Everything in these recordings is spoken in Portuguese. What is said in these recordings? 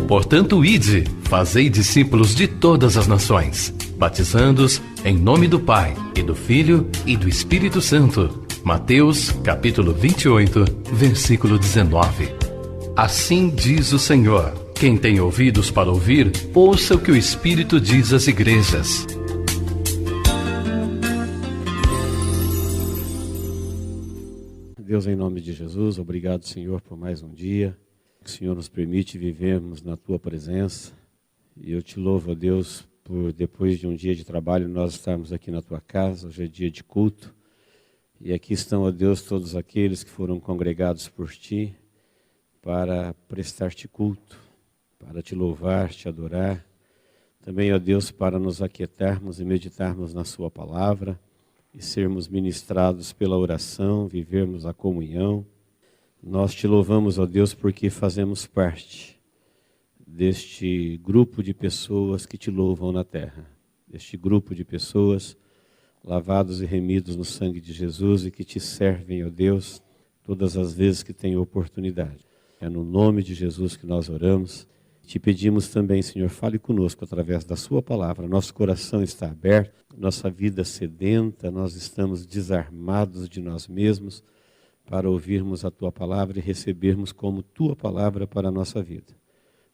Portanto, ide, fazei discípulos de todas as nações, batizando-os em nome do Pai, e do Filho, e do Espírito Santo. Mateus, capítulo 28, versículo 19. Assim diz o Senhor: quem tem ouvidos para ouvir, ouça o que o Espírito diz às igrejas. Deus, em nome de Jesus, obrigado, Senhor, por mais um dia. O Senhor nos permite vivermos na Tua presença. E eu te louvo, ó Deus, por depois de um dia de trabalho, nós estarmos aqui na Tua casa. Hoje é dia de culto. E aqui estão, ó Deus, todos aqueles que foram congregados por Ti para prestar-te culto, para Te louvar, Te adorar. Também, ó Deus, para nos aquietarmos e meditarmos na Sua palavra e sermos ministrados pela oração, vivermos a comunhão. Nós Te louvamos, ó Deus, porque fazemos parte deste grupo de pessoas que Te louvam na terra. Deste grupo de pessoas lavados e remidos no sangue de Jesus e que Te servem, ó Deus, todas as vezes que têm oportunidade. É no nome de Jesus que nós oramos. Te pedimos também, Senhor, fale conosco através da Sua palavra. Nosso coração está aberto, nossa vida sedenta, nós estamos desarmados de nós mesmos, para ouvirmos a Tua palavra e recebermos como Tua palavra para a nossa vida.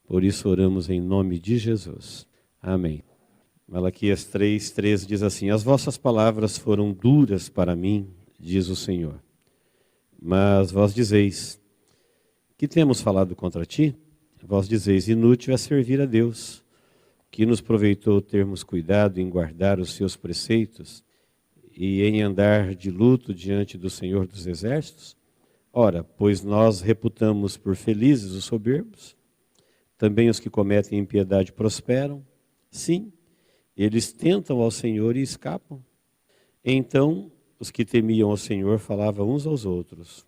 Por isso oramos em nome de Jesus. Amém. Malaquias 3:13 diz assim: as vossas palavras foram duras para mim, diz o Senhor. Mas vós dizeis: que temos falado contra ti? Vós dizeis: inútil é servir a Deus. Que nos proveitou termos cuidado em guardar os seus preceitos e em andar de luto diante do Senhor dos Exércitos? Ora, pois nós reputamos por felizes os soberbos, também os que cometem impiedade prosperam. Sim, eles tentam ao Senhor e escapam. Então, os que temiam ao Senhor falavam uns aos outros.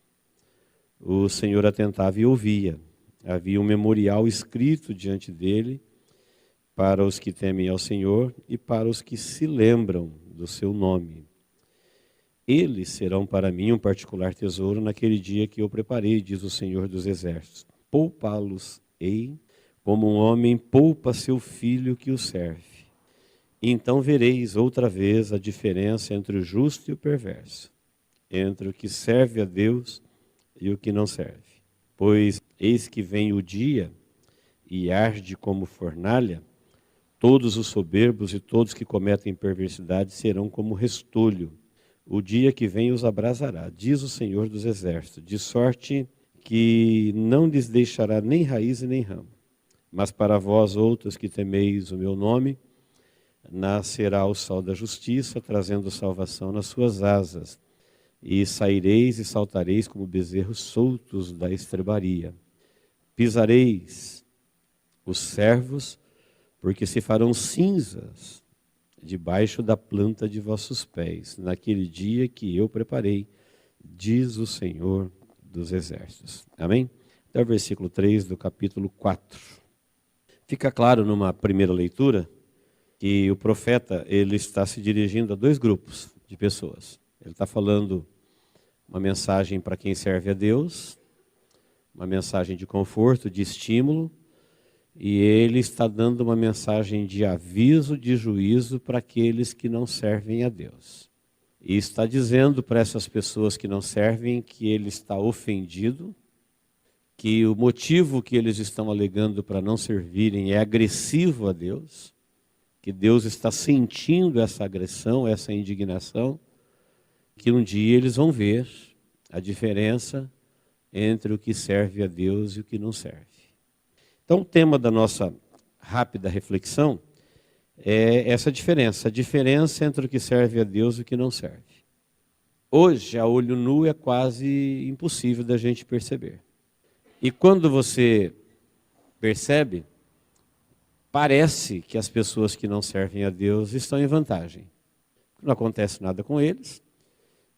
O Senhor atentava e ouvia. Havia um memorial escrito diante dele para os que temem ao Senhor e para os que se lembram do seu nome. Eles serão para mim um particular tesouro naquele dia que eu preparei, diz o Senhor dos Exércitos. Poupá-los-ei como um homem poupa seu filho que o serve. E então vereis outra vez a diferença entre o justo e o perverso, entre o que serve a Deus e o que não serve. Pois eis que vem o dia e arde como fornalha, todos os soberbos e todos que cometem perversidade serão como restolho. O dia que vem os abrasará, diz o Senhor dos Exércitos, de sorte que não lhes deixará nem raiz e nem ramo. Mas para vós outros que temeis o meu nome, nascerá o sol da justiça, trazendo salvação nas suas asas. E saireis e saltareis como bezerros soltos da estrebaria. Pisareis os servos, porque se farão cinzas debaixo da planta de vossos pés, naquele dia que eu preparei, diz o Senhor dos Exércitos. Amém? Até o versículo 3 do capítulo 4. Fica claro numa primeira leitura que o profeta ele está se dirigindo a dois grupos de pessoas. Ele está falando uma mensagem para quem serve a Deus, uma mensagem de conforto, de estímulo, e ele está dando uma mensagem de aviso, de juízo para aqueles que não servem a Deus. E está dizendo para essas pessoas que não servem que ele está ofendido, que o motivo que eles estão alegando para não servirem é agressivo a Deus, que Deus está sentindo essa agressão, essa indignação, que um dia eles vão ver a diferença entre o que serve a Deus e o que não serve. Então, o tema da nossa rápida reflexão é essa diferença, a diferença entre o que serve a Deus e o que não serve. Hoje, a olho nu, é quase impossível da gente perceber. E quando você percebe, parece que as pessoas que não servem a Deus estão em vantagem. Não acontece nada com eles,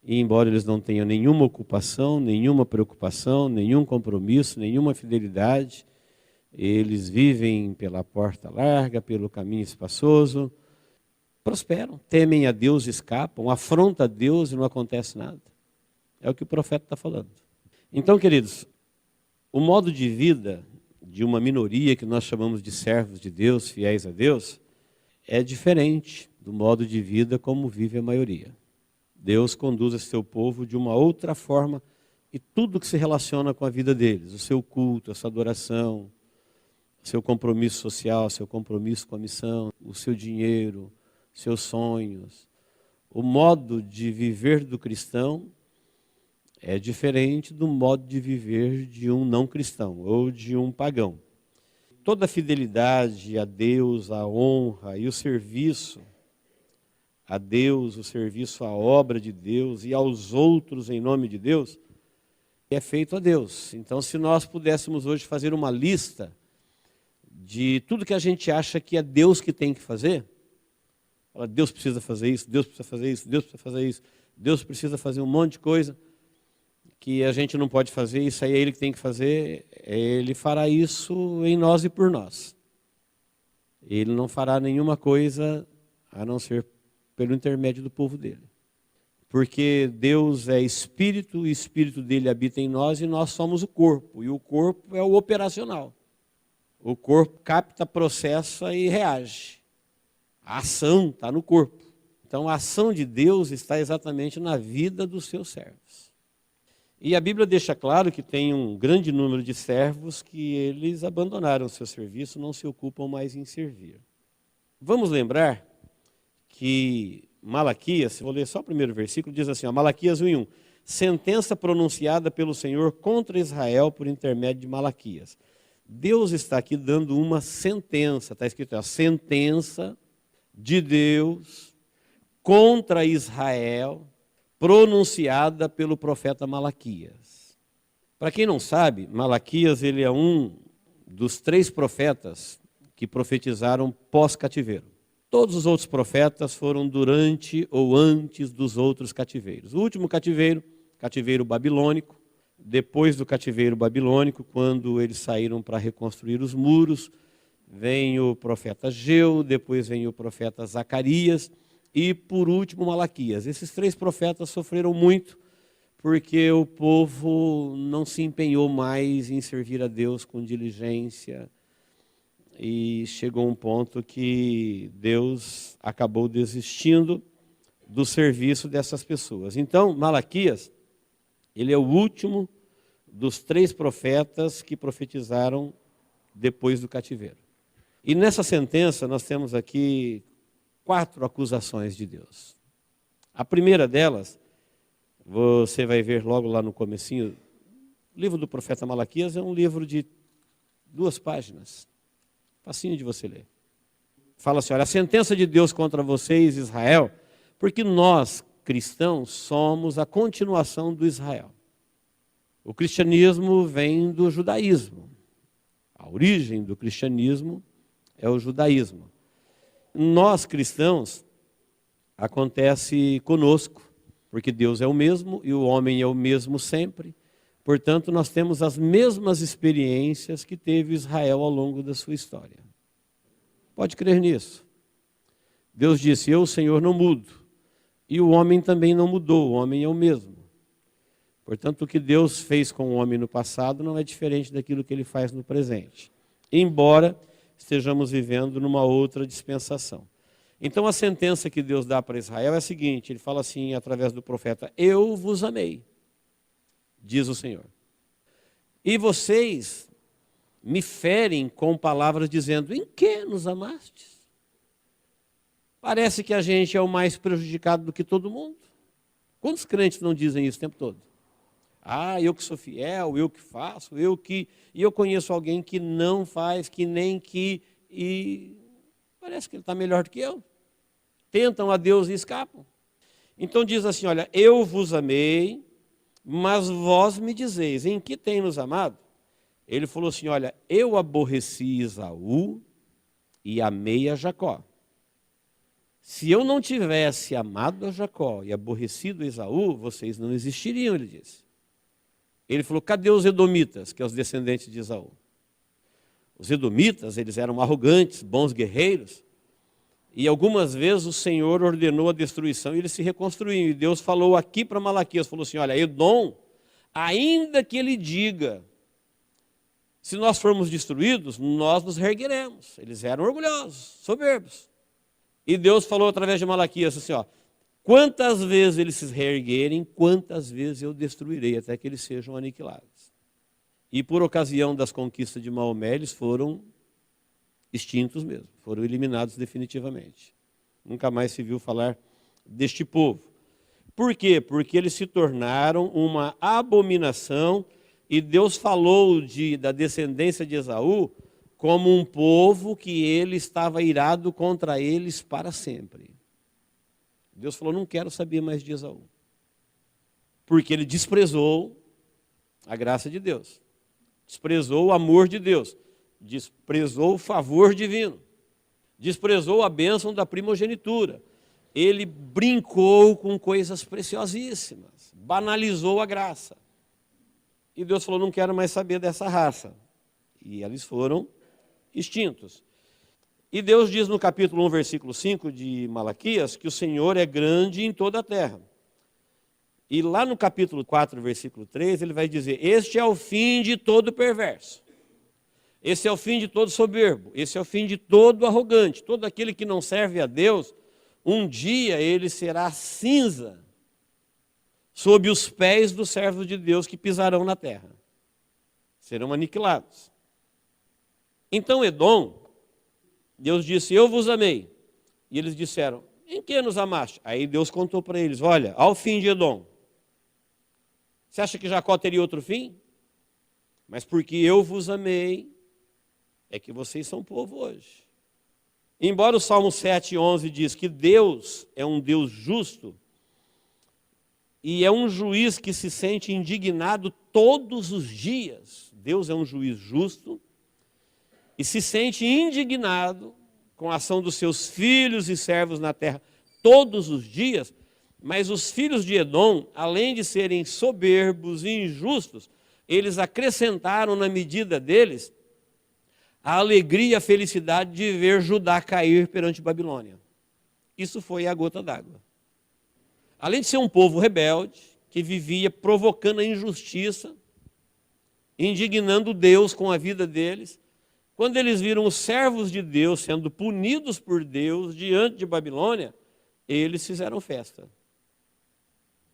e embora eles não tenham nenhuma ocupação, nenhuma preocupação, nenhum compromisso, nenhuma fidelidade, eles vivem pela porta larga, pelo caminho espaçoso, prosperam, temem a Deus, escapam, afrontam a Deus e não acontece nada. É o que o profeta está falando. Então, queridos, o modo de vida de uma minoria que nós chamamos de servos de Deus, fiéis a Deus, é diferente do modo de vida como vive a maioria. Deus conduz esse seu povo de uma outra forma e tudo que se relaciona com a vida deles, o seu culto, a sua adoração, o seu compromisso social, o seu compromisso com a missão, o seu dinheiro, seus sonhos. O modo de viver do cristão é diferente do modo de viver de um não cristão ou de um pagão. Toda a fidelidade a Deus, a honra e o serviço a Deus, o serviço à obra de Deus e aos outros em nome de Deus, é feito a Deus. Então, se nós pudéssemos hoje fazer uma lista de tudo que a gente acha que é Deus que tem que fazer, Deus precisa fazer isso, Deus precisa fazer isso, Deus precisa fazer isso, Deus precisa fazer um monte de coisa que a gente não pode fazer, isso aí é Ele que tem que fazer, Ele fará isso em nós e por nós. Ele não fará nenhuma coisa a não ser pelo intermédio do povo dele. Porque Deus é Espírito, o Espírito dele habita em nós e nós somos o corpo. E o corpo é o operacional. O corpo capta, processa e reage. A ação está no corpo. Então a ação de Deus está exatamente na vida dos seus servos. E a Bíblia deixa claro que tem um grande número de servos que eles abandonaram o seu serviço, não se ocupam mais em servir. Vamos lembrar que Malaquias, vou ler só o primeiro versículo, diz assim, Malaquias 1:1, sentença pronunciada pelo Senhor contra Israel por intermédio de Malaquias. Deus está aqui dando uma sentença, está escrito, a sentença de Deus contra Israel, pronunciada pelo profeta Malaquias. Para quem não sabe, Malaquias ele é um dos 3 profetas que profetizaram pós-cativeiro. Todos os outros profetas foram durante ou antes dos outros cativeiros. O último cativeiro, cativeiro babilônico. Depois do cativeiro babilônico, quando eles saíram para reconstruir os muros, vem o profeta Ageu, depois vem o profeta Zacarias e, por último, Malaquias. Esses 3 profetas sofreram muito porque o povo não se empenhou mais em servir a Deus com diligência. E chegou um ponto que Deus acabou desistindo do serviço dessas pessoas. Então, Malaquias, ele é o último dos 3 profetas que profetizaram depois do cativeiro. E nessa sentença nós temos aqui 4 acusações de Deus. A primeira delas, você vai ver logo lá no comecinho, o livro do profeta Malaquias é um livro de 2 páginas. Facinho de você ler. Fala assim, olha, a sentença de Deus contra vocês, Israel, porque nós, cristãos, somos a continuação do Israel. O cristianismo vem do judaísmo. A origem do cristianismo é o judaísmo. Nós, cristãos, acontece conosco, porque Deus é o mesmo e o homem é o mesmo sempre. Portanto, nós temos as mesmas experiências que teve Israel ao longo da sua história. Pode crer nisso. Deus disse, eu, Senhor, não mudo. E o homem também não mudou, o homem é o mesmo. Portanto, o que Deus fez com o homem no passado não é diferente daquilo que ele faz no presente. Embora estejamos vivendo numa outra dispensação. Então, a sentença que Deus dá para Israel é a seguinte, ele fala assim, através do profeta, eu vos amei. Diz o Senhor. E vocês me ferem com palavras dizendo, em que nos amastes? Parece que a gente é o mais prejudicado do que todo mundo. Quantos crentes não dizem isso o tempo todo? Ah, eu que sou fiel, eu que faço, eu que... E eu conheço alguém que não faz, que nem que... E parece que ele está melhor do que eu. Tentam a Deus e escapam. Então diz assim, olha, eu vos amei, mas vós me dizeis, em que tem nos amado? Ele falou assim, olha, eu aborreci Esaú e amei a Jacó. Se eu não tivesse amado a Jacó e aborrecido Esaú, vocês não existiriam, ele disse. Ele falou, cadê os edomitas, que são os descendentes de Esaú? Os edomitas, eles eram arrogantes, bons guerreiros, E algumas vezes o Senhor ordenou a destruição e eles se reconstruíam. E Deus falou aqui para Malaquias, falou assim, olha, Edom, ainda que ele diga, se nós formos destruídos, nós nos reergueremos. Eles eram orgulhosos, soberbos. E Deus falou através de Malaquias assim, ó, quantas vezes eles se reerguerem, quantas vezes eu destruirei, até que eles sejam aniquilados. E por ocasião das conquistas de Maomé, eles foram extintos mesmo, foram eliminados definitivamente. Nunca mais se viu falar deste povo. Por quê? Porque eles se tornaram uma abominação e Deus falou da descendência de Esaú como um povo que ele estava irado contra eles para sempre. Deus falou, não quero saber mais de Esaú. Porque ele desprezou a graça de Deus, desprezou o amor de Deus, desprezou o favor divino, desprezou a bênção da primogenitura. Ele brincou com coisas preciosíssimas, banalizou a graça. E Deus falou, não quero mais saber dessa raça. E eles foram extintos. E Deus diz no capítulo 1, versículo 5 de Malaquias, que o Senhor é grande em toda a terra. E lá no capítulo 4, versículo 3, ele vai dizer, este é o fim de todo perverso. Esse é o fim de todo soberbo, esse é o fim de todo arrogante, todo aquele que não serve a Deus, um dia ele será cinza sob os pés dos servos de Deus que pisarão na terra. Serão aniquilados. Então Edom, Deus disse, eu vos amei. E eles disseram, em que nos amaste? Aí Deus contou para eles, olha, ao fim de Edom. Você acha que Jacó teria outro fim? Mas porque eu vos amei, é que vocês são povo hoje. Embora o Salmo 7:11 diz que Deus é um Deus justo e é um juiz que se sente indignado todos os dias. Deus é um juiz justo e se sente indignado com a ação dos seus filhos e servos na terra todos os dias, mas os filhos de Edom, além de serem soberbos e injustos, eles acrescentaram na medida deles a alegria e a felicidade de ver Judá cair perante Babilônia. Isso foi a gota d'água. Além de ser um povo rebelde, que vivia provocando a injustiça, indignando Deus com a vida deles, quando eles viram os servos de Deus sendo punidos por Deus diante de Babilônia, eles fizeram festa.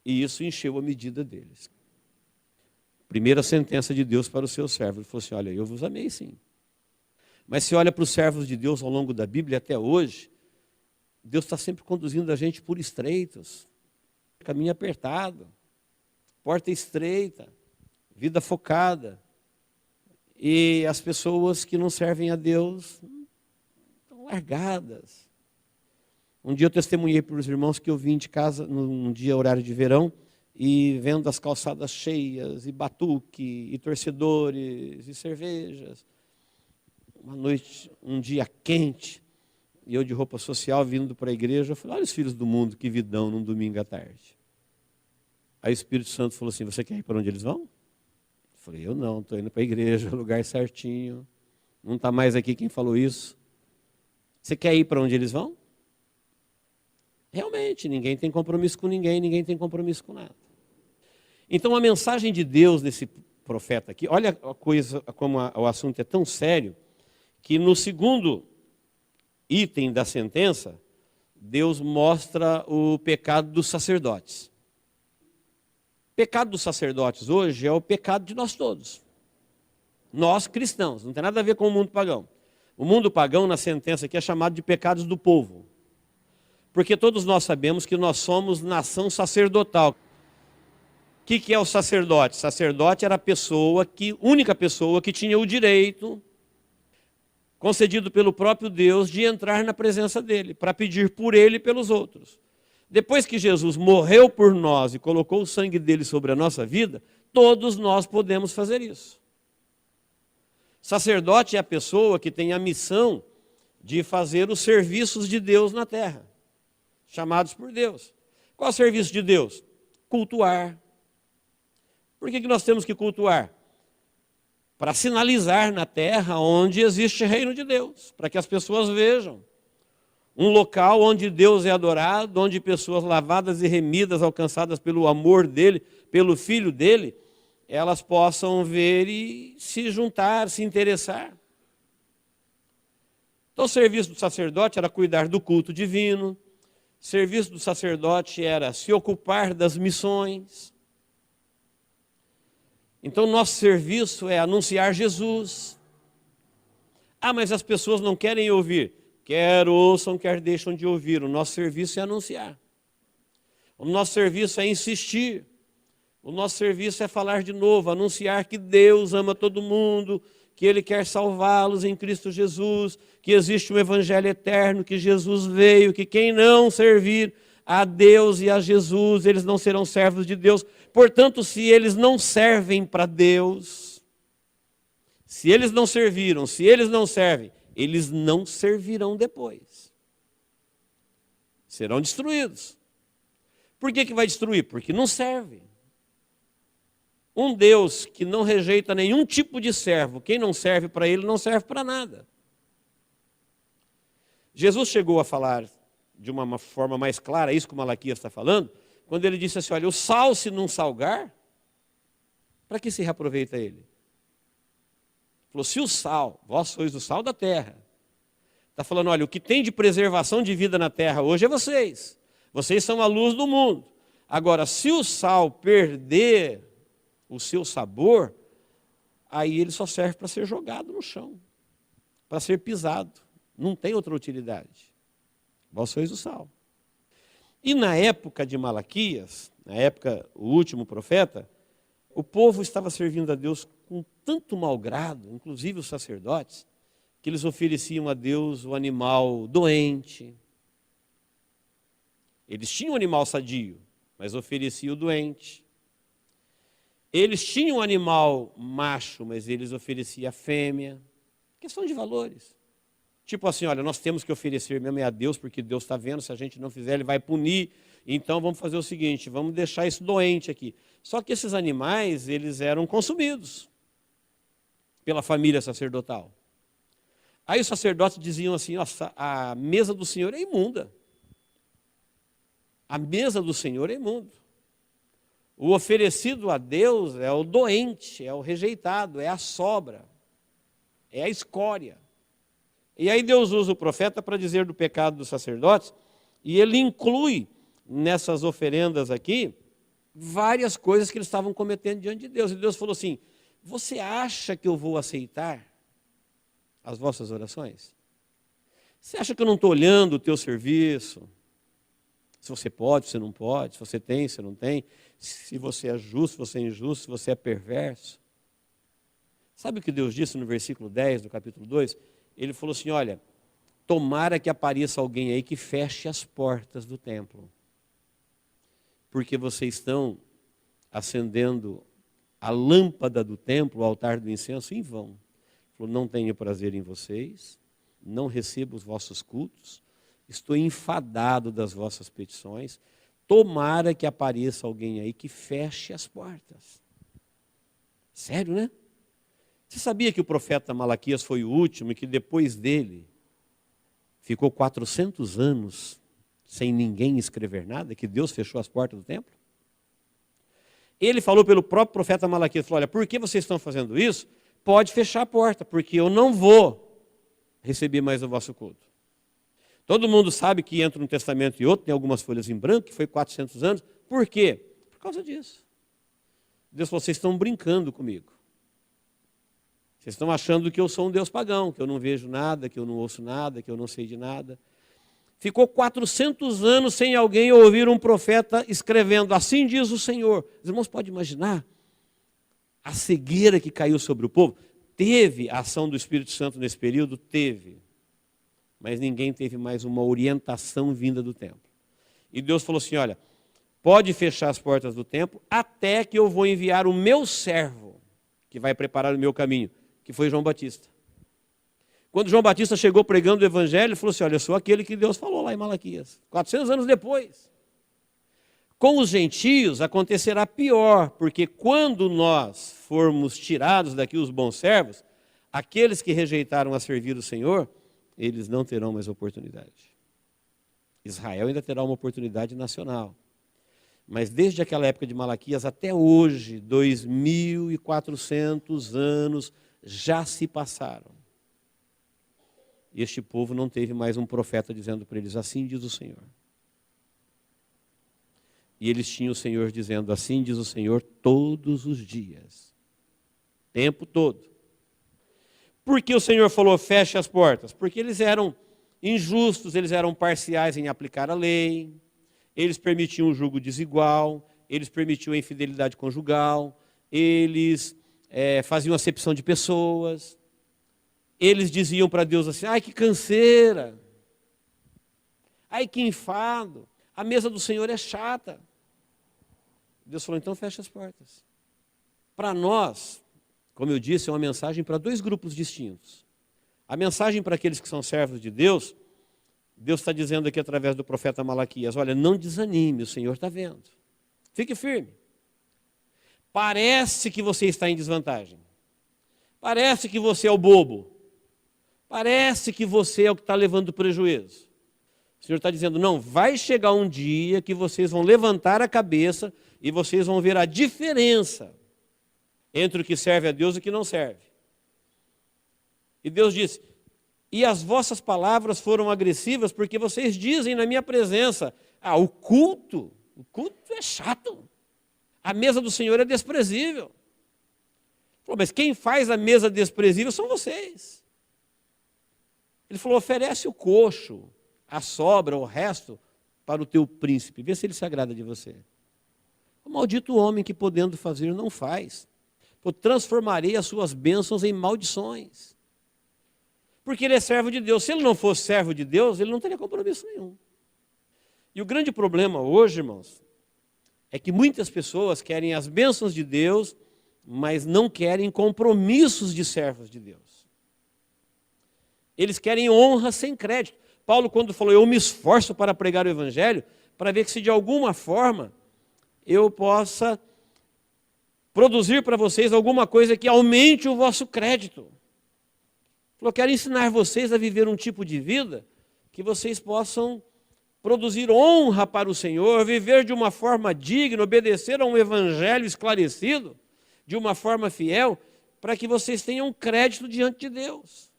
E isso encheu a medida deles. Primeira sentença de Deus para os seus servos, ele falou assim, olha, eu vos amei sim. Mas se olha para os servos de Deus ao longo da Bíblia até hoje, Deus está sempre conduzindo a gente por estreitos, caminho apertado, porta estreita, vida focada. E as pessoas que não servem a Deus estão largadas. Um dia eu testemunhei para os irmãos que eu vim de casa, num dia horário de verão, e vendo as calçadas cheias, e batuque, e torcedores, e cervejas. Uma noite, um dia quente, e eu de roupa social vindo para a igreja, eu falei, olha os filhos do mundo, que vidão num domingo à tarde. Aí o Espírito Santo falou assim, você quer ir para onde eles vão? Eu falei, eu não, estou indo para a igreja, lugar certinho, não está mais aqui quem falou isso. Você quer ir para onde eles vão? Realmente, ninguém tem compromisso com ninguém, ninguém tem compromisso com nada. Então a mensagem de Deus nesse profeta aqui, olha a coisa, como o assunto é tão sério, que no segundo item da sentença, Deus mostra o pecado dos sacerdotes. O pecado dos sacerdotes hoje é o pecado de nós todos. Nós cristãos, não tem nada a ver com o mundo pagão. O mundo pagão, na sentença aqui, é chamado de pecados do povo. Porque todos nós sabemos que nós somos nação sacerdotal. O que é o sacerdote? O sacerdote era a única pessoa que tinha o direito concedido pelo próprio Deus de entrar na presença dele, para pedir por ele e pelos outros. Depois que Jesus morreu por nós e colocou o sangue dele sobre a nossa vida, todos nós podemos fazer isso. Sacerdote é a pessoa que tem a missão de fazer os serviços de Deus na terra, chamados por Deus. Qual é o serviço de Deus? Cultuar. Por que nós temos que cultuar? Para sinalizar na terra onde existe reino de Deus, para que as pessoas vejam um local onde Deus é adorado, onde pessoas lavadas e remidas, alcançadas pelo amor dele, pelo Filho dele, elas possam ver e se juntar, se interessar. Então o serviço do sacerdote era cuidar do culto divino, o serviço do sacerdote era se ocupar das missões. Então nosso serviço é anunciar Jesus. Ah, mas as pessoas não querem ouvir. Quer ouçam, quer deixam de ouvir. O nosso serviço é anunciar. O nosso serviço é insistir. O nosso serviço é falar de novo, anunciar que Deus ama todo mundo, que Ele quer salvá-los em Cristo Jesus, que existe um evangelho eterno, que Jesus veio, que quem não servir a Deus e a Jesus, eles não serão servos de Deus. Portanto, se eles não servem para Deus, se eles não serviram, se eles não servem, eles não servirão depois. Serão destruídos. Por que vai destruir? Porque não serve. Um Deus que não rejeita nenhum tipo de servo, quem não serve para ele não serve para nada. Jesus chegou a falar de uma forma mais clara, isso que o Malaquias está falando, quando ele disse assim, olha, o sal se não salgar, para que se reaproveita ele? Falou, se o sal, vós sois o sal da terra. Está falando, olha, o que tem de preservação de vida na terra hoje é vocês. Vocês são a luz do mundo. Agora, se o sal perder o seu sabor, aí ele só serve para ser jogado no chão, para ser pisado. Não tem outra utilidade. Vós sois o sal. E na época de Malaquias, na época, o último profeta, o povo estava servindo a Deus com tanto malgrado, inclusive os sacerdotes, que eles ofereciam a Deus o animal doente. Eles tinham um animal sadio, mas ofereciam o doente. Eles tinham um animal macho, mas eles ofereciam a fêmea. Questão de valores. Tipo assim, olha, nós temos que oferecer mesmo a Deus, porque Deus está vendo, se a gente não fizer, Ele vai punir. Então vamos fazer o seguinte, vamos deixar isso doente aqui. Só que esses animais, eles eram consumidos pela família sacerdotal. Aí os sacerdotes diziam assim, nossa, a mesa do Senhor é imunda. A mesa do Senhor é imunda. O oferecido a Deus é o doente, é o rejeitado, é a sobra, é a escória. E aí Deus usa o profeta para dizer do pecado dos sacerdotes, e ele inclui nessas oferendas aqui várias coisas que eles estavam cometendo diante de Deus. E Deus falou assim, você acha que eu vou aceitar as vossas orações? Você acha que eu não estou olhando o teu serviço? Se você pode, se você não pode, se você tem, se não tem, se você é justo, se você é injusto, se você é perverso. Sabe o que Deus disse no versículo 10 do capítulo 2? Ele falou assim, olha, tomara que apareça alguém aí que feche as portas do templo. Porque vocês estão acendendo a lâmpada do templo, o altar do incenso, em vão. Ele falou, não tenho prazer em vocês, não recebo os vossos cultos, estou enfadado das vossas petições, tomara que apareça alguém aí que feche as portas. Sério, né? Você sabia que o profeta Malaquias foi o último e que depois dele ficou 400 anos sem ninguém escrever nada, que Deus fechou as portas do templo? Ele falou pelo próprio profeta Malaquias, falou, olha, por que vocês estão fazendo isso? Pode fechar a porta, porque eu não vou receber mais o vosso culto. Todo mundo sabe que entre um testamento e outro, tem algumas folhas em branco, que foi 400 anos. Por quê? Por causa disso. Deus falou, vocês estão brincando comigo. Vocês estão achando que eu sou um Deus pagão, que eu não vejo nada, que eu não ouço nada, que eu não sei de nada. Ficou 400 anos sem alguém ouvir um profeta escrevendo, assim diz o Senhor. Os irmãos podem imaginar a cegueira que caiu sobre o povo? Teve a ação do Espírito Santo nesse período? Teve. Mas ninguém teve mais uma orientação vinda do templo. E Deus falou assim, olha, pode fechar as portas do templo até que eu vou enviar o meu servo, que vai preparar o meu caminho, que foi João Batista. Quando João Batista chegou pregando o evangelho, ele falou assim, olha, eu sou aquele que Deus falou lá em Malaquias, 400 anos depois. Com os gentios acontecerá pior, porque quando nós formos tirados daqui os bons servos, aqueles que rejeitaram a servir o Senhor, eles não terão mais oportunidade. Israel ainda terá uma oportunidade nacional. Mas desde aquela época de Malaquias até hoje, 2.400 anos já se passaram. E este povo não teve mais um profeta dizendo para eles, assim diz o Senhor. E eles tinham o Senhor dizendo, assim diz o Senhor, todos os dias. Tempo todo. Por que o Senhor falou, feche as portas? Porque eles eram injustos, eles eram parciais em aplicar a lei, eles permitiam um julgo desigual, eles permitiam a infidelidade conjugal, eles faziam acepção de pessoas, eles diziam para Deus assim, ai que canseira, ai que enfado, a mesa do Senhor é chata. Deus falou, então fecha as portas. Para nós, como eu disse, é uma mensagem para dois grupos distintos. A mensagem para aqueles que são servos de Deus, Deus está dizendo aqui através do profeta Malaquias, olha, não desanime, o Senhor está vendo. Fique firme. Parece que você está em desvantagem. Parece que você é o bobo. Parece que você é o que está levando prejuízo. O Senhor está dizendo, não, vai chegar um dia que vocês vão levantar a cabeça e vocês vão ver a diferença entre o que serve a Deus e o que não serve. E Deus disse, e as vossas palavras foram agressivas porque vocês dizem na minha presença, o culto é chato. A mesa do Senhor é desprezível. Falou, mas quem faz a mesa desprezível são vocês. Ele falou, oferece o coxo, a sobra, o resto, para o teu príncipe. Vê se ele se agrada de você. O maldito homem que podendo fazer não faz. Eu transformarei as suas bênçãos em maldições. Porque ele é servo de Deus. Se ele não fosse servo de Deus, ele não teria compromisso nenhum. E o grande problema hoje, irmãos, é que muitas pessoas querem as bênçãos de Deus, mas não querem compromissos de servos de Deus. Eles querem honra sem crédito. Paulo, quando falou, eu me esforço para pregar o Evangelho, para ver que se de alguma forma eu possa produzir para vocês alguma coisa que aumente o vosso crédito. Eu quero ensinar vocês a viver um tipo de vida que vocês possam produzir honra para o Senhor, viver de uma forma digna, obedecer a um evangelho esclarecido, de uma forma fiel, para que vocês tenham crédito diante de Deus.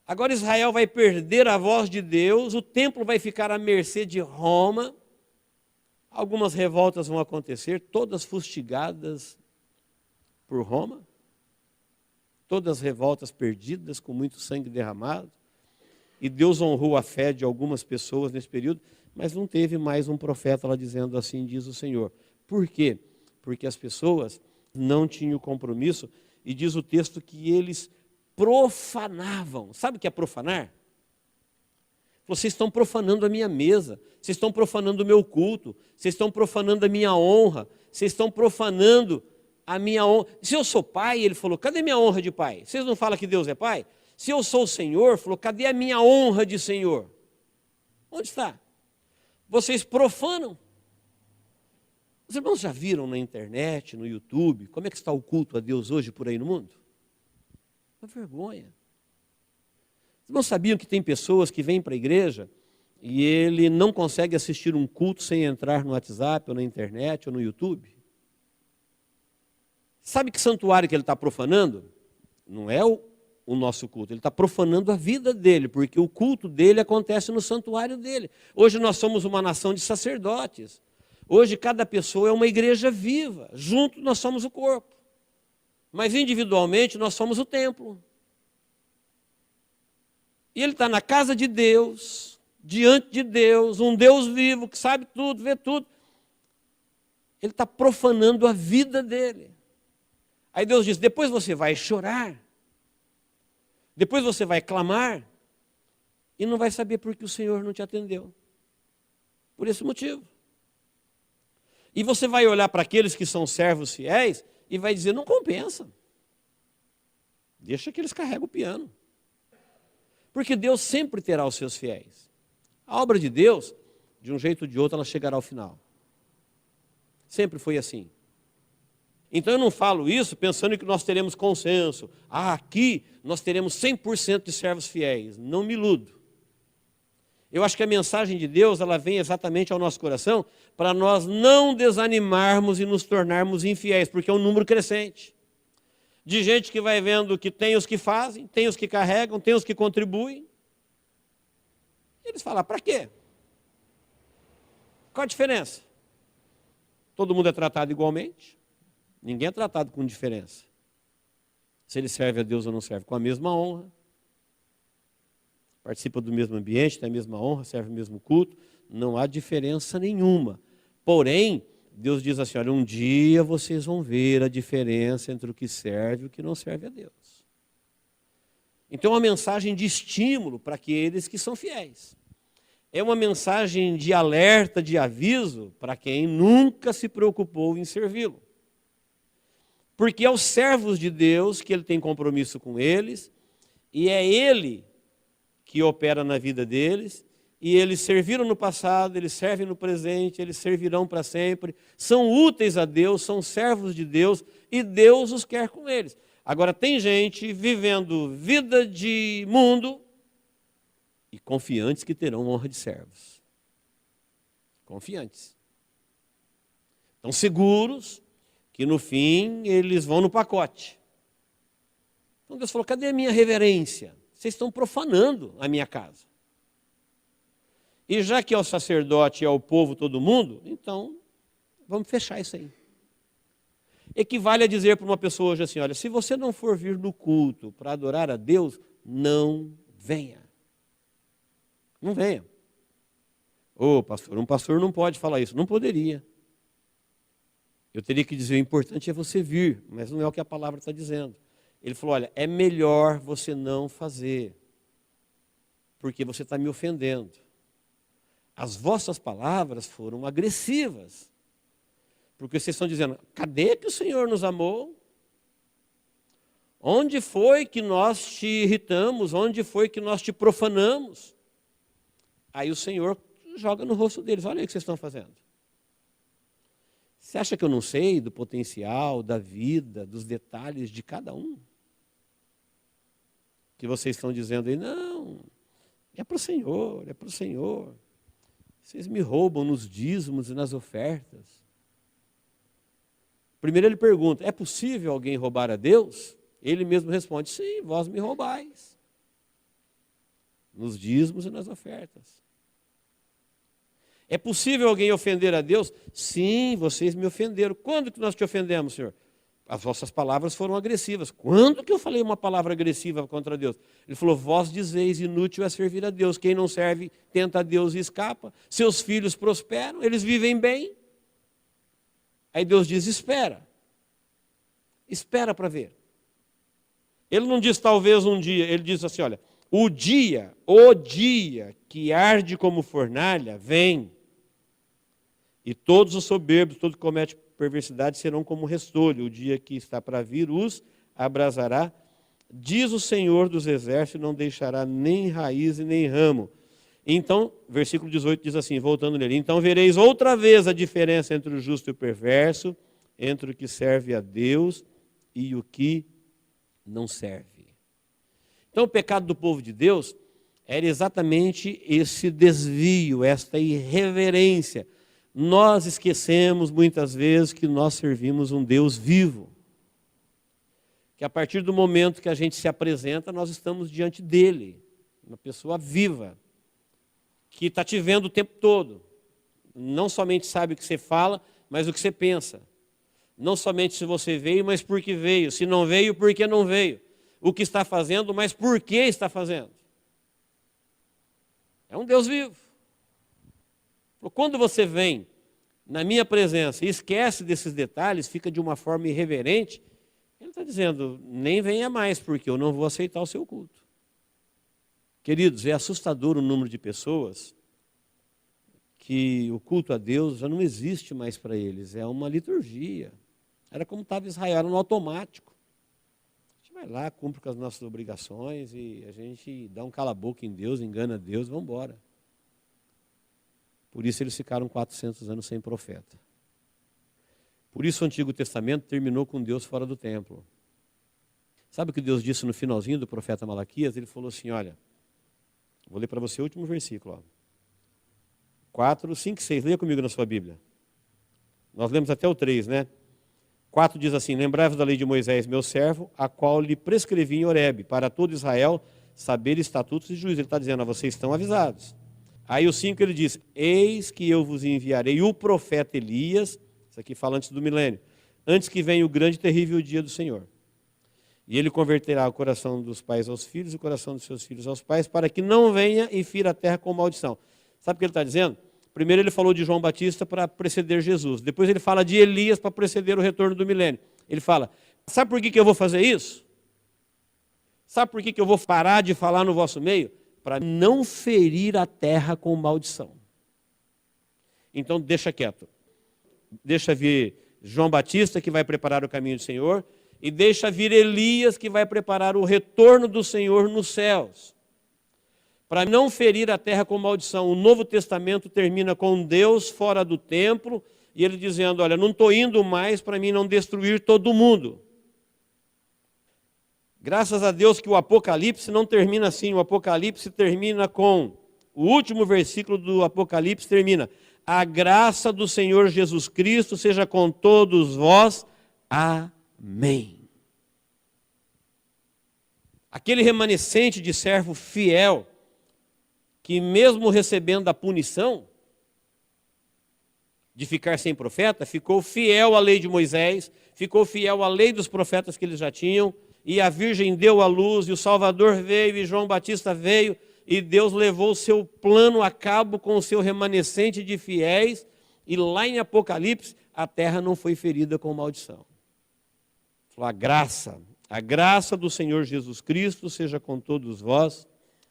Agora Israel vai perder a voz de Deus, o templo vai ficar à mercê de Roma, algumas revoltas vão acontecer, todas fustigadas por Roma, todas revoltas perdidas, com muito sangue derramado, e Deus honrou a fé de algumas pessoas nesse período, mas não teve mais um profeta lá dizendo assim diz o Senhor. Por quê? Porque as pessoas não tinham compromisso, e diz o texto que eles profanavam. Sabe o que é profanar? Vocês estão profanando a minha mesa, vocês estão profanando o meu culto, vocês estão profanando a minha honra, vocês estão profanando a minha honra. Se eu sou pai, ele falou, cadê minha honra de pai? Vocês não falam que Deus é pai? Se eu sou o Senhor, falou, cadê a minha honra de Senhor? Onde está? Vocês profanam. Os irmãos já viram na internet, no YouTube, como é que está o culto a Deus hoje por aí no mundo? Uma vergonha. Os irmãos sabiam que tem pessoas que vêm para a igreja e ele não consegue assistir um culto sem entrar no WhatsApp, ou na internet, ou no YouTube? Sabe que santuário que ele está profanando? Não é o nosso culto, ele está profanando a vida dele, porque o culto dele acontece no santuário dele. Hoje nós somos uma nação de sacerdotes. Hoje cada pessoa é uma igreja viva. Junto nós somos o corpo. Mas individualmente nós somos o templo. E ele está na casa de Deus, diante de Deus, um Deus vivo que sabe tudo, vê tudo. Ele está profanando a vida dele. Aí Deus diz, depois você vai chorar, depois você vai clamar, e não vai saber por que o Senhor não te atendeu. Por esse motivo. E você vai olhar para aqueles que são servos fiéis, e vai dizer, não compensa. Deixa que eles carreguem o piano. Porque Deus sempre terá os seus fiéis. A obra de Deus, de um jeito ou de outro, ela chegará ao final. Sempre foi assim. Então eu não falo isso pensando que nós teremos consenso. Aqui nós teremos 100% de servos fiéis. Não me iludo. Eu acho que a mensagem de Deus, ela vem exatamente ao nosso coração para nós não desanimarmos e nos tornarmos infiéis, porque é um número crescente de gente que vai vendo que tem os que fazem, tem os que carregam, tem os que contribuem. E eles falam, para quê? Qual a diferença? Todo mundo é tratado igualmente, ninguém é tratado com diferença. Se ele serve a Deus ou não serve, com a mesma honra. Participa do mesmo ambiente, tem a mesma honra, serve o mesmo culto, não há diferença nenhuma. Porém, Deus diz assim, olha, um dia vocês vão ver a diferença entre o que serve e o que não serve a Deus. Então é uma mensagem de estímulo para aqueles que são fiéis. É uma mensagem de alerta, de aviso para quem nunca se preocupou em servi-lo. Porque é os servos de Deus que ele tem compromisso com eles, e é ele que opera na vida deles, e eles serviram no passado, eles servem no presente, eles servirão para sempre, são úteis a Deus, são servos de Deus, e Deus os quer com eles. Agora, tem gente vivendo vida de mundo, e confiantes que terão honra de servos. Confiantes. Estão seguros que no fim eles vão no pacote. Então Deus falou, cadê a minha reverência? Vocês estão profanando a minha casa. E já que é o sacerdote, é o povo, todo mundo, então vamos fechar isso aí. Equivale a dizer para uma pessoa hoje assim, olha, se você não for vir no culto para adorar a Deus, não venha. Não venha. Ô, pastor, um pastor não pode falar isso. Não poderia. Eu teria que dizer, o importante é você vir, mas não é o que a palavra está dizendo. Ele falou, olha, é melhor você não fazer, porque você está me ofendendo. As vossas palavras foram agressivas, porque vocês estão dizendo, cadê que o Senhor nos amou? Onde foi que nós te irritamos? Onde foi que nós te profanamos? Aí o Senhor joga no rosto deles, olha aí o que vocês estão fazendo. Você acha que eu não sei do potencial, da vida, dos detalhes de cada um? Que vocês estão dizendo aí, não, é para o Senhor, é para o Senhor. Vocês me roubam nos dízimos e nas ofertas. Primeiro ele pergunta, é possível alguém roubar a Deus? Ele mesmo responde, sim, vós me roubais. Nos dízimos e nas ofertas. É possível alguém ofender a Deus? Sim, vocês me ofenderam. Quando que nós te ofendemos, Senhor? As vossas palavras foram agressivas. Quando que eu falei uma palavra agressiva contra Deus? Ele falou, vós dizeis, inútil é servir a Deus. Quem não serve, tenta a Deus e escapa. Seus filhos prosperam, eles vivem bem. Aí Deus diz, espera. Espera para ver. Ele não diz talvez um dia, ele diz assim, olha, o dia que arde como fornalha, vem. E todos os soberbos, todos que cometem perversidade serão como restolho. O dia que está para vir os abrasará. Diz o Senhor dos Exércitos, não deixará nem raiz e nem ramo. Então, versículo 18 diz assim, voltando nele. Então vereis outra vez a diferença entre o justo e o perverso, entre o que serve a Deus e o que não serve. Então o pecado do povo de Deus era exatamente esse desvio, esta irreverência. Nós esquecemos muitas vezes que nós servimos um Deus vivo. Que a partir do momento que a gente se apresenta, nós estamos diante dele. Uma pessoa viva, que está te vendo o tempo todo. Não somente sabe o que você fala, mas o que você pensa. Não somente se você veio, mas por que veio. Se não veio, por que não veio. O que está fazendo, mas por que está fazendo. É um Deus vivo. Quando você vem na minha presença e esquece desses detalhes, fica de uma forma irreverente, ele está dizendo, nem venha mais, porque eu não vou aceitar o seu culto. Queridos, é assustador o número de pessoas que o culto a Deus já não existe mais para eles, é uma liturgia. Era como estava Israel, era no automático. A gente vai lá, cumpre com as nossas obrigações e a gente dá um cala-boca em Deus, engana Deus, vamos embora. Por isso eles ficaram 400 anos sem profeta. Por isso o Antigo Testamento terminou com Deus fora do templo. Sabe o que Deus disse no finalzinho do profeta Malaquias? Ele falou assim, olha, vou ler para você o último versículo. Ó. 4, 5 e 6. Leia comigo na sua Bíblia. Nós lemos até o 3, né? 4 diz assim: lembrai-vos da lei de Moisés, meu servo, a qual lhe prescrevi em Horebe, para todo Israel saber estatutos e juízos. Ele está dizendo, vocês estão avisados. Aí o 5 ele diz, eis que eu vos enviarei o profeta Elias, isso aqui fala antes do milênio, antes que venha o grande e terrível dia do Senhor. E ele converterá o coração dos pais aos filhos e o coração dos seus filhos aos pais, para que não venha e fira a terra com maldição. Sabe o que ele está dizendo? Primeiro ele falou de João Batista para preceder Jesus. Depois ele fala de Elias para preceder o retorno do milênio. Ele fala, sabe por que eu vou fazer isso? Sabe por que eu vou parar de falar no vosso meio? Para não ferir a terra com maldição. Então deixa quieto. Deixa vir João Batista, que vai preparar o caminho do Senhor, e deixa vir Elias, que vai preparar o retorno do Senhor nos céus. Para não ferir a terra com maldição. O Novo Testamento termina com Deus fora do templo, e ele dizendo, olha, não estou indo mais para mim não destruir todo mundo. Graças a Deus que o Apocalipse não termina assim. O Apocalipse termina com, o último versículo do Apocalipse termina, a graça do Senhor Jesus Cristo seja com todos vós. Amém. Aquele remanescente de servo fiel, que mesmo recebendo a punição de ficar sem profeta, ficou fiel à lei de Moisés, ficou fiel à lei dos profetas que eles já tinham, e a Virgem deu a luz, e o Salvador veio, e João Batista veio, e Deus levou o seu plano a cabo com o seu remanescente de fiéis, e lá em Apocalipse, a terra não foi ferida com maldição. Falou, a graça do Senhor Jesus Cristo seja com todos vós.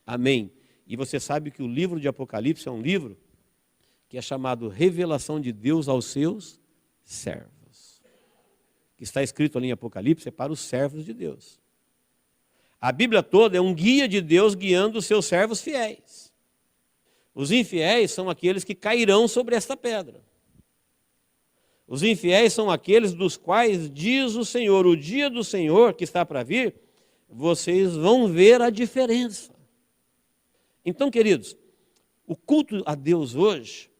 Amém. E você sabe que o livro de Apocalipse é um livro que é chamado Revelação de Deus aos seus servos. Que está escrito ali em Apocalipse é para os servos de Deus. A Bíblia toda é um guia de Deus guiando os seus servos fiéis. Os infiéis são aqueles que cairão sobre esta pedra. Os infiéis são aqueles dos quais diz o Senhor, o dia do Senhor que está para vir, vocês vão ver a diferença. Então, queridos, o culto a Deus hoje,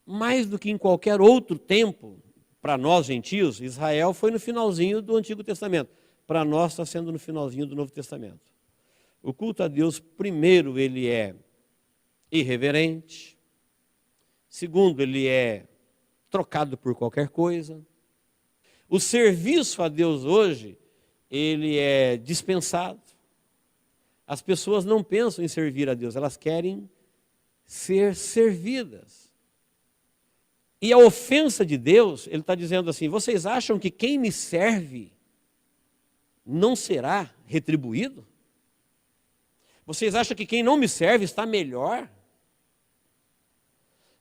mais do que em qualquer outro tempo, para nós gentios, Israel foi no finalzinho do Antigo Testamento. Para nós está sendo no finalzinho do Novo Testamento. O culto a Deus, primeiro, ele é irreverente. Segundo, ele é trocado por qualquer coisa. O serviço a Deus hoje, ele é dispensado. As pessoas não pensam em servir a Deus, elas querem ser servidas. E a ofensa de Deus, ele está dizendo assim, vocês acham que quem me serve não será retribuído? Vocês acham que quem não me serve está melhor?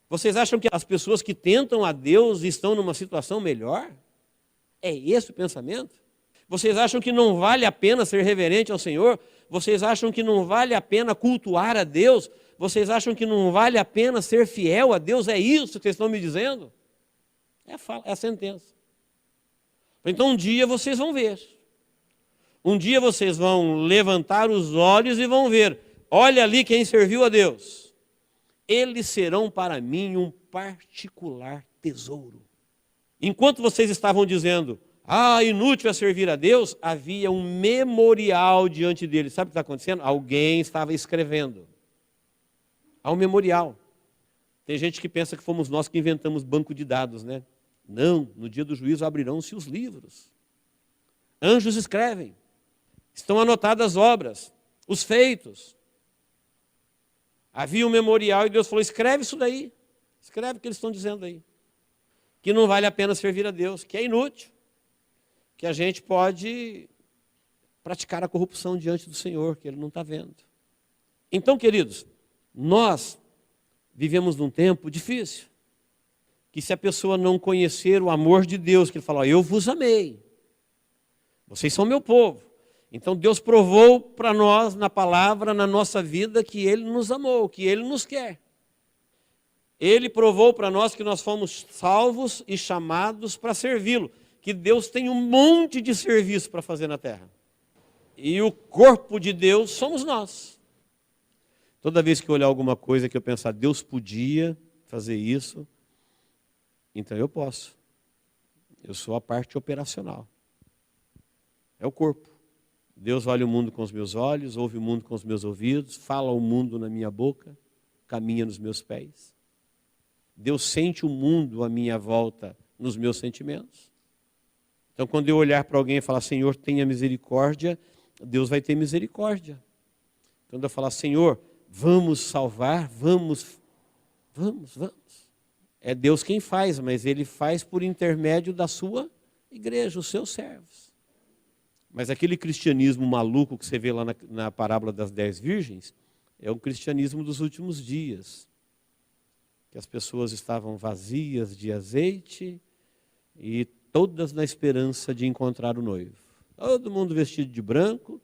Vocês acham que as pessoas que tentam a Deus estão numa situação melhor? É esse o pensamento? Vocês acham que não vale a pena ser reverente ao Senhor? Vocês acham que não vale a pena cultuar a Deus? Vocês acham que não vale a pena ser fiel a Deus? É isso que vocês estão me dizendo? É a sentença. Então um dia vocês vão ver. Um dia vocês vão levantar os olhos e vão ver. Olha ali quem serviu a Deus. Eles serão para mim um particular tesouro. Enquanto vocês estavam dizendo, inútil é servir a Deus, havia um memorial diante deles. Sabe o que está acontecendo? Alguém estava escrevendo. Há um memorial. Tem gente que pensa que fomos nós que inventamos banco de dados, né? Não, no dia do juízo abrirão-se os livros. Anjos escrevem. Estão anotadas as obras, os feitos. Havia um memorial e Deus falou, escreve isso daí. Escreve o que eles estão dizendo aí. Que não vale a pena servir a Deus, que é inútil. Que a gente pode praticar a corrupção diante do Senhor, que Ele não está vendo. Então, queridos, nós vivemos num tempo difícil, que se a pessoa não conhecer o amor de Deus, que Ele fala, eu vos amei, vocês são meu povo. Então Deus provou para nós, na palavra, na nossa vida, que Ele nos amou, que Ele nos quer. Ele provou para nós que nós fomos salvos e chamados para servi-lo, que Deus tem um monte de serviço para fazer na terra. E o corpo de Deus somos nós. Toda vez que eu olhar alguma coisa que eu pensar, Deus podia fazer isso, então eu posso. Eu sou a parte operacional. É o corpo. Deus olha o mundo com os meus olhos, ouve o mundo com os meus ouvidos, fala o mundo na minha boca, caminha nos meus pés. Deus sente o mundo à minha volta nos meus sentimentos. Então, quando eu olhar para alguém e falar, Senhor, tenha misericórdia, Deus vai ter misericórdia. Quando eu falar, Senhor, vamos salvar, vamos. É Deus quem faz, mas Ele faz por intermédio da sua igreja, os seus servos. Mas aquele cristianismo maluco que você vê lá na parábola das 10 virgens, é o cristianismo dos últimos dias. Que as pessoas estavam vazias de azeite e todas na esperança de encontrar o noivo. Todo mundo vestido de branco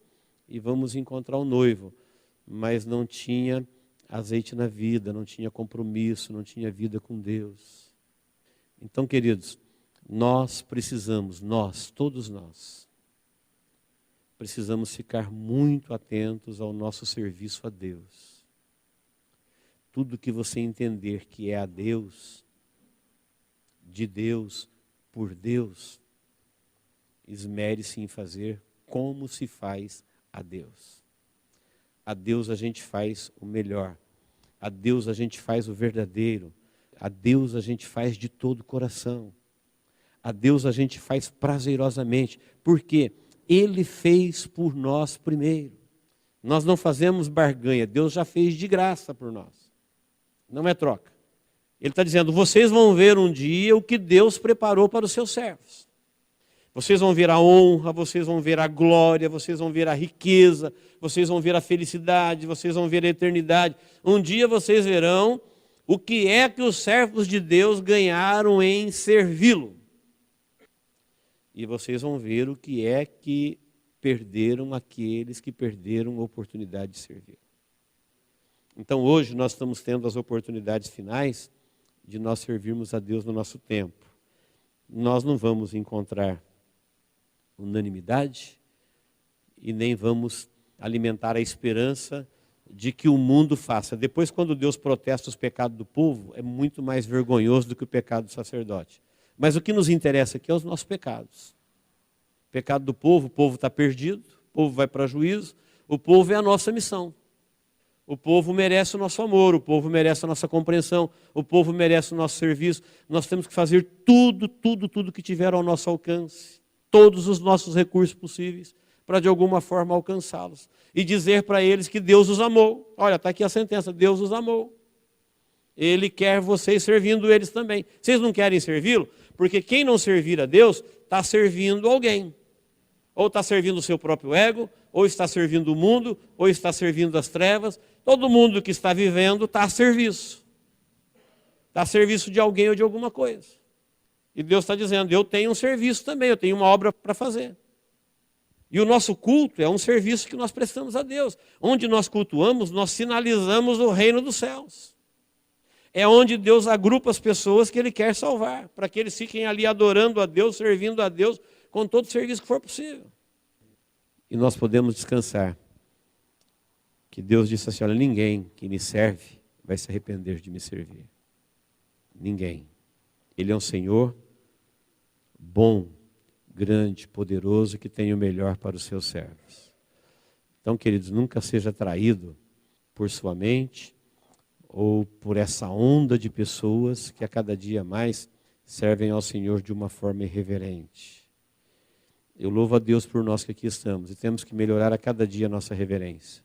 e vamos encontrar o noivo. Mas não tinha azeite na vida, não tinha compromisso, não tinha vida com Deus. Então, queridos, nós precisamos, todos nós, precisamos ficar muito atentos ao nosso serviço a Deus. Tudo que você entender que é a Deus, de Deus, por Deus, esmere-se em fazer como se faz a Deus. A Deus a gente faz o melhor. A Deus a gente faz o verdadeiro. A Deus a gente faz de todo o coração. A Deus a gente faz prazerosamente. Por quê? Ele fez por nós primeiro. Nós não fazemos barganha. Deus já fez de graça por nós. Não é troca. Ele está dizendo, vocês vão ver um dia o que Deus preparou para os seus servos. Vocês vão ver a honra, vocês vão ver a glória, vocês vão ver a riqueza, vocês vão ver a felicidade, vocês vão ver a eternidade. Um dia vocês verão o que é que os servos de Deus ganharam em servi-lo. E vocês vão ver o que é que perderam aqueles que perderam a oportunidade de servir. Então hoje nós estamos tendo as oportunidades finais de nós servirmos a Deus no nosso tempo. Nós não vamos encontrar unanimidade e nem vamos alimentar a esperança de que o mundo faça. Depois, quando Deus protesta os pecados do povo, é muito mais vergonhoso do que o pecado do sacerdote. Mas o que nos interessa aqui é os nossos pecados. O pecado do povo, o povo está perdido, o povo vai para juízo, o povo é a nossa missão. O povo merece o nosso amor, o povo merece a nossa compreensão, o povo merece o nosso serviço. Nós temos que fazer tudo que tiver ao nosso alcance, todos os nossos recursos possíveis, para de alguma forma alcançá-los. E dizer para eles que Deus os amou. Olha, está aqui a sentença, Deus os amou. Ele quer vocês servindo eles também. Vocês não querem servi-lo? Porque quem não servir a Deus, está servindo alguém. Ou está servindo o seu próprio ego, ou está servindo o mundo, ou está servindo as trevas. Todo mundo que está vivendo está a serviço. Está a serviço de alguém ou de alguma coisa. E Deus está dizendo, eu tenho um serviço também, eu tenho uma obra para fazer. E o nosso culto é um serviço que nós prestamos a Deus. Onde nós cultuamos, nós sinalizamos o reino dos céus. É onde Deus agrupa as pessoas que Ele quer salvar, para que eles fiquem ali adorando a Deus, servindo a Deus, com todo o serviço que for possível. E nós podemos descansar. Que Deus disse assim, olha, ninguém que me serve vai se arrepender de me servir. Ninguém. Ele é um Senhor bom, grande, poderoso, que tem o melhor para os seus servos. Então, queridos, nunca seja traído por sua mente ou por essa onda de pessoas que a cada dia mais servem ao Senhor de uma forma irreverente. Eu louvo a Deus por nós que aqui estamos e temos que melhorar a cada dia a nossa reverência.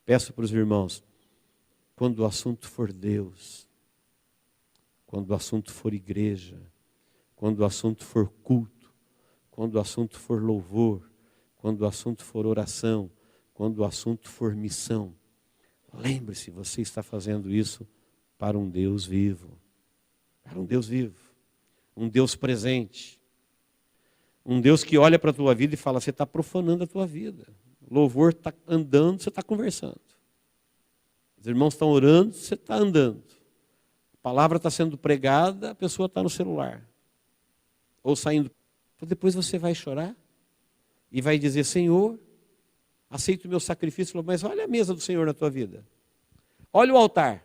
Peço para os irmãos, quando o assunto for Deus, quando o assunto for igreja, quando o assunto for culto, quando o assunto for louvor, quando o assunto for oração, quando o assunto for missão, lembre-se, você está fazendo isso para um Deus vivo. Para um Deus vivo. Um Deus presente. Um Deus que olha para a tua vida e fala, você está profanando a tua vida. O louvor está andando, você está conversando. Os irmãos estão orando, você está andando. A palavra está sendo pregada, a pessoa está no celular. Ou saindo. Depois você vai chorar e vai dizer, Senhor, aceito o meu sacrifício. Mas olha a mesa do Senhor na tua vida. Olha o altar.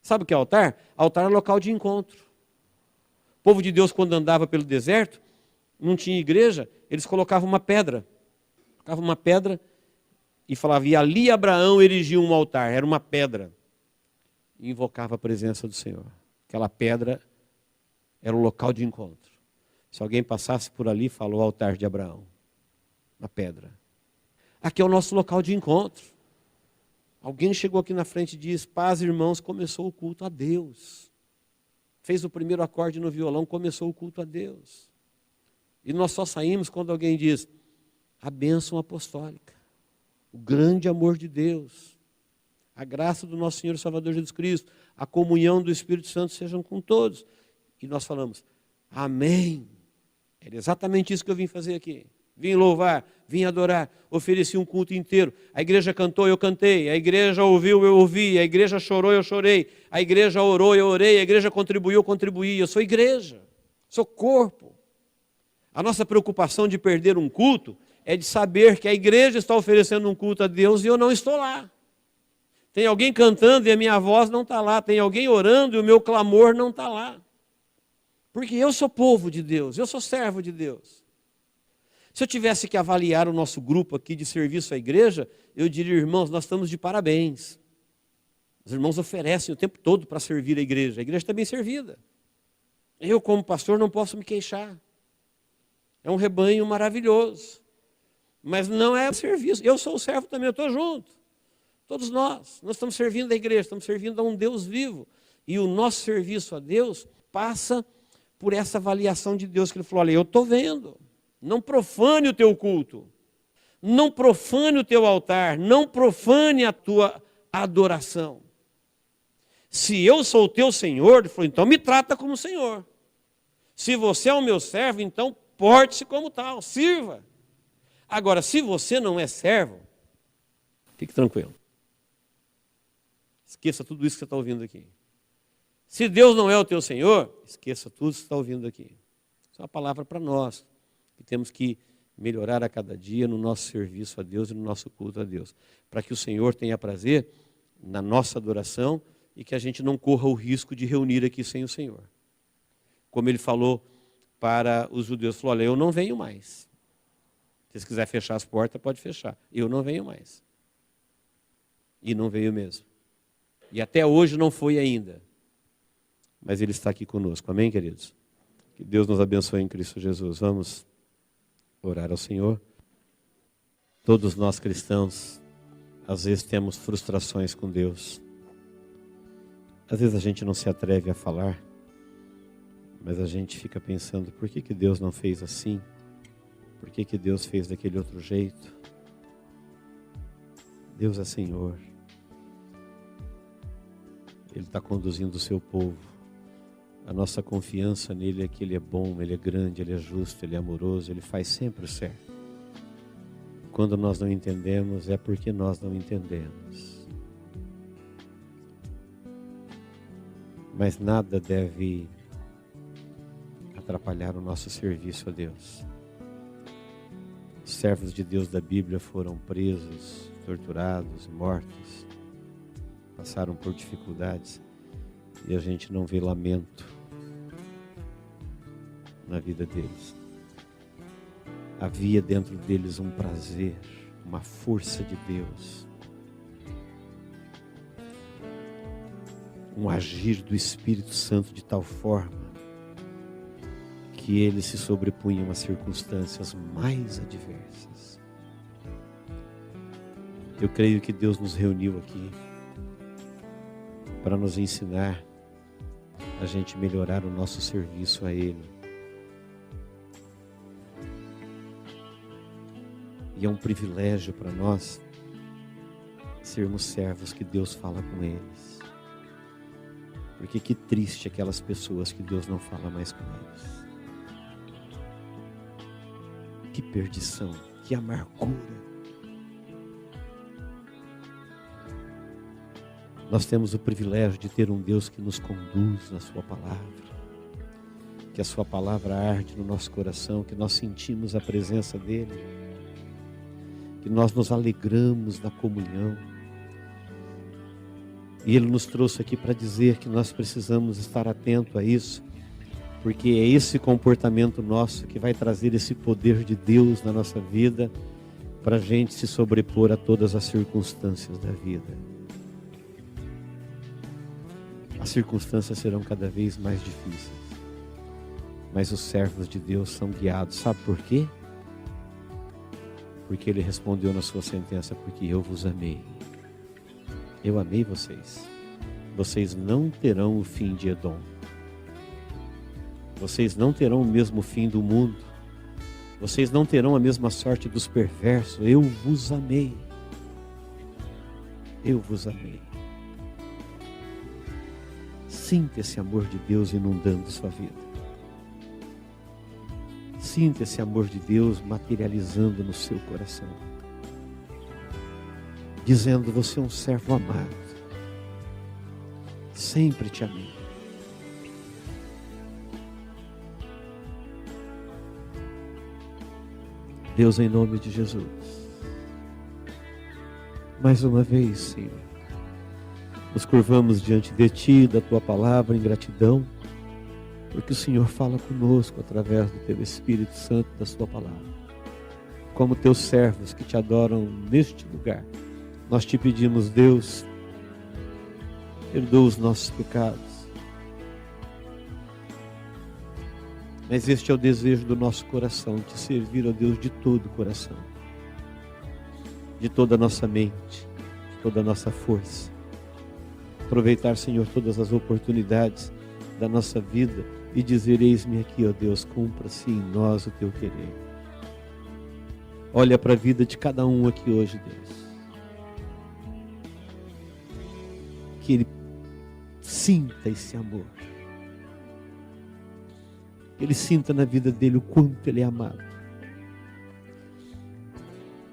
Sabe o que é altar? Altar é local de encontro. O povo de Deus, quando andava pelo deserto, não tinha igreja, eles colocavam uma pedra. Colocavam uma pedra e falavam, e ali Abraão erigiu um altar, era uma pedra. E invocava a presença do Senhor. Aquela pedra era o local de encontro. Se alguém passasse por ali, falou altar de Abraão. Uma pedra. Aqui é o nosso local de encontro. Alguém chegou aqui na frente e disse, paz, irmãos, começou o culto a Deus. Fez o primeiro acorde no violão, começou o culto a Deus. E nós só saímos quando alguém diz, a bênção apostólica, o grande amor de Deus, a graça do nosso Senhor e Salvador Jesus Cristo, a comunhão do Espírito Santo sejam com todos. E nós falamos, amém. Era exatamente isso que eu vim fazer aqui. Vim louvar, vim adorar, ofereci um culto inteiro. A igreja cantou, eu cantei. A igreja ouviu, eu ouvi. A igreja chorou, eu chorei. A igreja orou, eu orei. A igreja contribuiu, eu contribuí. Eu sou igreja, sou corpo. A nossa preocupação de perder um culto é de saber que a igreja está oferecendo um culto a Deus e eu não estou lá. Tem alguém cantando e a minha voz não está lá. Tem alguém orando e o meu clamor não está lá. Porque eu sou povo de Deus, eu sou servo de Deus. Se eu tivesse que avaliar o nosso grupo aqui de serviço à igreja, eu diria, irmãos, nós estamos de parabéns. Os irmãos oferecem o tempo todo para servir a igreja está bem servida. Eu, como pastor, não posso me queixar. É um rebanho maravilhoso. Mas não é serviço. Eu sou o servo também, eu estou junto. Todos nós estamos servindo a igreja, estamos servindo a um Deus vivo. E o nosso serviço a Deus passa por essa avaliação de Deus, que Ele falou, olha, eu estou vendo. Não profane o teu culto, não profane o teu altar, não profane a tua adoração. Se eu sou o teu Senhor, ele falou, então me trata como Senhor. Se você é o meu servo, então porte-se como tal, sirva. Agora, se você não é servo, fique tranquilo. Esqueça tudo isso que você está ouvindo aqui. Se Deus não é o teu Senhor, esqueça tudo que você está ouvindo aqui. Isso é uma palavra para nós, que temos que melhorar a cada dia no nosso serviço a Deus e no nosso culto a Deus, para que o Senhor tenha prazer na nossa adoração e que a gente não corra o risco de reunir aqui sem o Senhor. Como Ele falou para os judeus, falou, olha, eu não venho mais. Se você quiser fechar as portas, pode fechar. Eu não venho mais. E não veio mesmo. E até hoje não foi ainda. Mas Ele está aqui conosco. Amém, queridos? Que Deus nos abençoe em Cristo Jesus. Vamos orar ao Senhor. Todos nós cristãos, às vezes temos frustrações com Deus. Às vezes a gente não se atreve a falar, mas a gente fica pensando, por que Deus não fez assim? Por que Deus fez daquele outro jeito? Deus é Senhor. Ele está conduzindo o seu povo. A nossa confiança nele é que Ele é bom, Ele é grande, Ele é justo, Ele é amoroso, Ele faz sempre o certo. Quando nós não entendemos, é porque nós não entendemos. Mas nada deve atrapalhar o nosso serviço a Deus. Os servos de Deus da Bíblia foram presos, torturados, mortos, passaram por dificuldades e a gente não vê lamento na vida deles. Havia dentro deles um prazer, uma força de Deus, um agir do Espírito Santo de tal forma que eles se sobrepunham às circunstâncias mais adversas. Eu creio que Deus nos reuniu aqui para nos ensinar a gente melhorar o nosso serviço a Ele. E é um privilégio para nós sermos servos que Deus fala com eles. Porque que triste aquelas pessoas que Deus não fala mais com eles. Que perdição, que amargura. Nós temos o privilégio de ter um Deus que nos conduz na sua palavra. Que a sua palavra arde no nosso coração, que nós sentimos a presença dEle. Que nós nos alegramos na comunhão. E Ele nos trouxe aqui para dizer que nós precisamos estar atento a isso, porque é esse comportamento nosso que vai trazer esse poder de Deus na nossa vida, para a gente se sobrepor a todas as circunstâncias da vida. As circunstâncias serão cada vez mais difíceis, mas os servos de Deus são guiados. Sabe por quê? Porque Ele respondeu na sua sentença: porque eu vos amei. Eu amei vocês. Vocês não terão o fim de Edom. Vocês não terão o mesmo fim do mundo. Vocês não terão a mesma sorte dos perversos. Eu vos amei. Eu vos amei. Sinta esse amor de Deus inundando sua vida. Sinta esse amor de Deus materializando no seu coração. Dizendo: você é um servo amado. Sempre te amei. Deus, em nome de Jesus, mais uma vez, Senhor, nos curvamos diante de Ti, da Tua palavra, em gratidão, porque o Senhor fala conosco através do Teu Espírito Santo, da Sua palavra. Como Teus servos que Te adoram neste lugar, nós Te pedimos, Deus, perdoa os nossos pecados. Mas este é o desejo do nosso coração, Te servir, ó Deus, de todo o coração, de toda a nossa mente, de toda a nossa força. Aproveitar, Senhor, todas as oportunidades da nossa vida e dizer: eis-me aqui, ó Deus, cumpra-se em nós o Teu querer. Olha para a vida de cada um aqui hoje, Deus. Que ele sinta esse amor. Que ele sinta na vida dele o quanto ele é amado.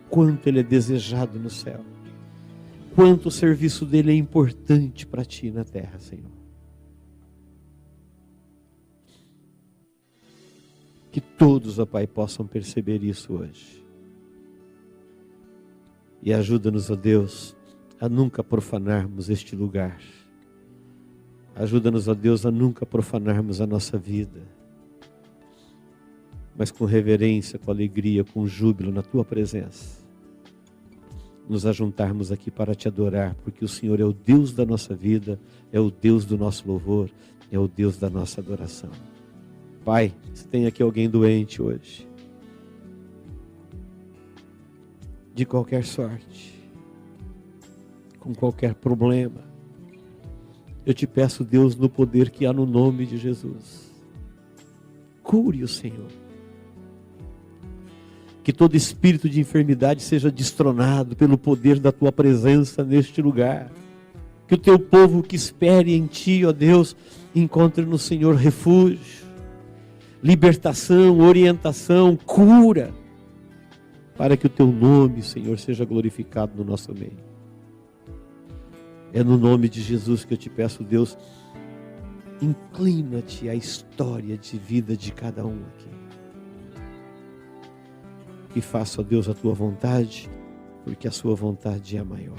Quanto ele é desejado no céu. Quanto o serviço dele é importante para Ti na terra, Senhor. Que todos, ó Pai, possam perceber isso hoje. E ajuda-nos, ó Deus, a nunca profanarmos este lugar. Ajuda-nos, ó Deus, a nunca profanarmos a nossa vida, mas com reverência, com alegria, com júbilo na Tua presença, nos ajuntarmos aqui para Te adorar, porque o Senhor é o Deus da nossa vida, é o Deus do nosso louvor, é o Deus da nossa adoração. Pai, se tem aqui alguém doente hoje, de qualquer sorte, com qualquer problema, eu Te peço, Deus, no poder que há no nome de Jesus, cure o Senhor. Que todo espírito de enfermidade seja destronado pelo poder da Tua presença neste lugar. Que o Teu povo que espere em Ti, ó Deus, encontre no Senhor refúgio, libertação, orientação, cura, para que o Teu nome, Senhor, seja glorificado no nosso meio. É no nome de Jesus que eu Te peço, Deus, inclina-te à história de vida de cada um aqui. E faça, ó Deus, a Tua vontade, porque a Sua vontade é a maior.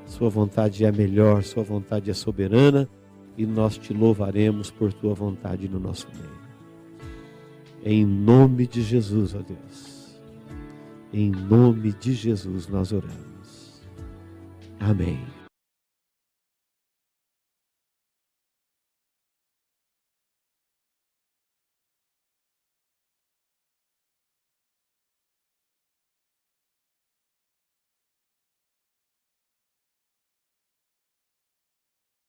Sua vontade é a melhor, Sua vontade é soberana, e nós Te louvaremos por Tua vontade no nosso meio. Em nome de Jesus, ó Deus. Em nome de Jesus nós oramos. Amém.